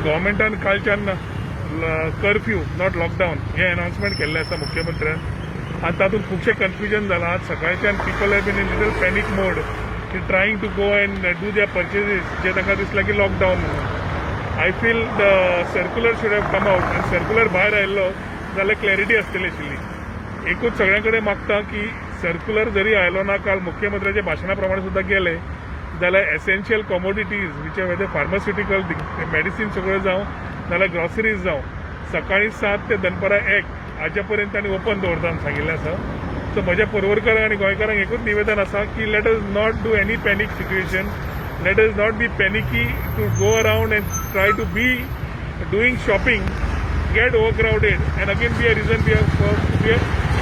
गव्हर्मेंटान कालच्यान curfew not lockdown हे announcement केल्लें आसा मुख्यमंत्र्यान आनी तातूंत खुबशें कन्फ्युजन जालां. आज सकाळच्यान people have been in little panic mode की trying to go and do their purchases जे तांकां दिसला की लॉकडावन म्हणून. I feel the circular should have come out आनी सर्क्युलर भायर आयिल्लो जाल्यार क्लॅरिटी आसतली आशिल्ली. एकूच सगळ्यां कडेन मागता की सर्क्युलर जरी आयलो ना, काल मुख्यमंत्र्याच्या भाशणा प्रमाणे सुद्दां गेले जाल्यार essential commodities which are whether pharmaceutical medicine सगळ्यो जावं नाल्यार ग्रॉसरीज जावं सकाळी 7 ते दनपारां 1 हाजे पर्यंत तांणी ओपन दवरता म्हूण सांगिल्लें आसा. सो म्हज्या परवरकारांक आनी गोंयकारांक एकूच निवेदन आसा की let us not do any panic situation. Let us not be panicky to go around and try to be doing shopping, get overcrowded and again be a reason be a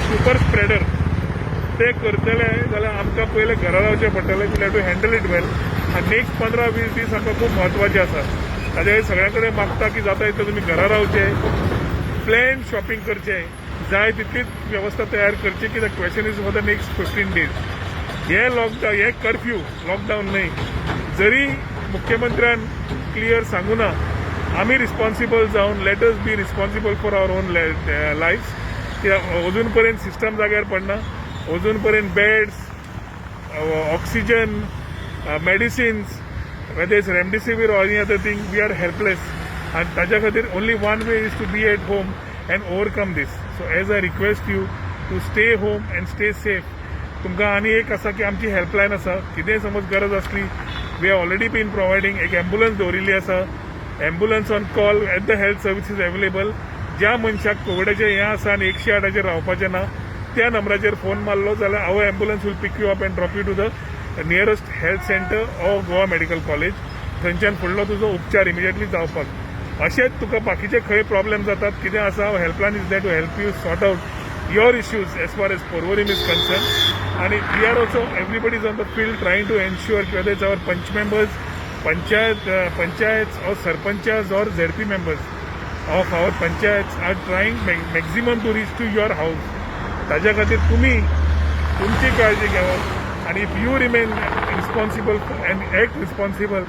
super spreader. ते करतले जाल्यार आमकां पयलें घरा रावचें पडटलें. We have to handle it well. आनी next 15-20 दीस आमकां खूब म्हत्वाचे आसा. ताच्या सगळ्यां कडेन मागता की जाता तितलें तुमी घरा रावचें, प्लॅन शॉपिंग करचें, जाय तितलीच वेवस्था तयार करची कित्याक question is for the next 15 days. हे लॉकडावन हे कर्फ्यू लॉकडावन न्हय. जरी मुख्यमंत्र्यान क्लियर सांगू ना, आमी रिस्पॉन्सिबल जावन let us be responsible for our own lifes. कित्याक अजून पर्यंत सिस्टम जाग्यार पडना, अजून पर्यंत beds, oxygen, medicines, whether it's remdesivir or any other thing, we are helpless. And ताज्या खातीर only one way is to be at home and overcome this. So as I request you to stay home and stay safe. तुमकां आनी एक आसा की आमची helpline आसा. कितेंय समज गरज आसली, we have already been providing एक एम्बुलन्स दवरिल्ली आसा. Ambulance on call at the health services available. ज्या मनशाक कोविडाचें हें आसा आनी 108 रावपाचें ना, त्या नंबराचेर फोन मारलो जाल्यार our ambulance will pick you up and drop you to the nearest health centre or Goa medical college. थंयच्यान फुडलो तुजो उपचार इमिजिएटली जावपाक. अशेंच तुका बाकीचे खंय प्रॉब्लेम जातात कितें आसा, helpline is there to help you sort out your issues as far as Porvorim is concerned. And we are also, everybody is on the field trying to ensure whether it's our punch members, panchayats or sarpanchas or ZP members of our panchayats are trying maximum to reach to your house. ताज्या खातीर तुमी तुमची काळजी घेवप. And if you remain responsible and act responsible,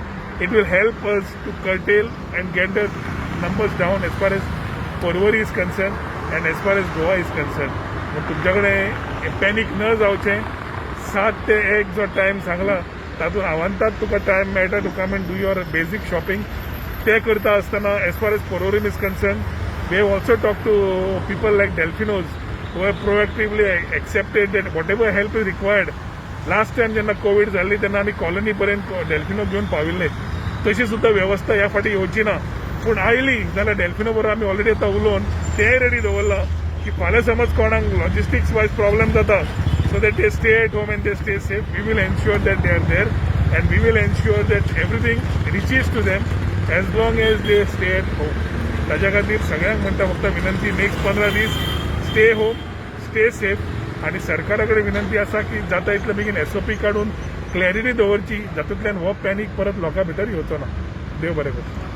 it will help us to curtail and get the numbers down as far as Porvorim is concerned and as far as Goa is concerned. मग तुमच्याकडे panic न जावचें. 7 ते 1 जो time सांगला तातूंत आव्हांतात तुका टायम मेळटा to come and do your basic shopping. ते करता आसतना as far as Porvorim is concerned, we have also talked to people like Delfinos who have proactively accepted that whatever help is required. Last time जेन्ना Covid जाल्ली तेन्ना आमी colony पर्यंत डेल्फिनो घेवन पाविल्ले. तशी सुद्दां वेवस्था ह्या फाटी येवची ना. पूण आयली जाल्यार डेल्फिनो बरोबर आमी ऑलरेडी आतां उलोवन तेंय रेडी दवरला की फाल्यां समज कोणाक लॉजिस्टिक्स वायज प्रॉब्लेम जाता so that they stay at home and they stay safe. We will ensure that they are there and we will ensure that everything reaches to them as long as they stay at home. ताच्या खातीर सगळ्यांक म्हणटा फक्त विनंती, next 15 दीस stay home, stay safe. आणि सरकारा कडेन विनंती आसा की जाता इतले बेगीन SOP काडून क्लॅरिटी दवरची, जातूंतल्यान हो पॅनीक परत लोकां भितर येवचो ना. देव बरें करूं.